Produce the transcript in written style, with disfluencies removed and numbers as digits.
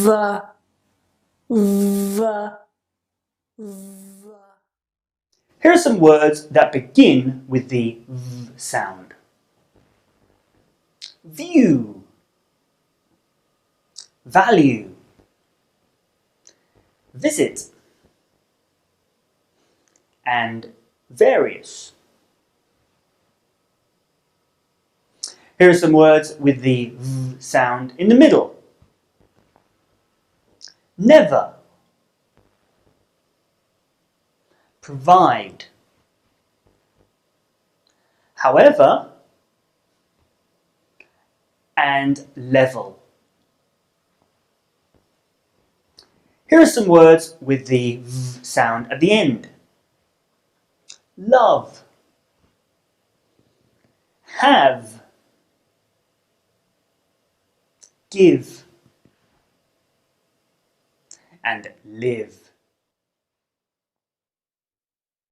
Here are some words that begin with the v sound. View, value, visit, and various. Here are some words with the v sound in the middle. Never, provide, however, and level. Here are some words with the v sound at the end. Love, have, give, and live.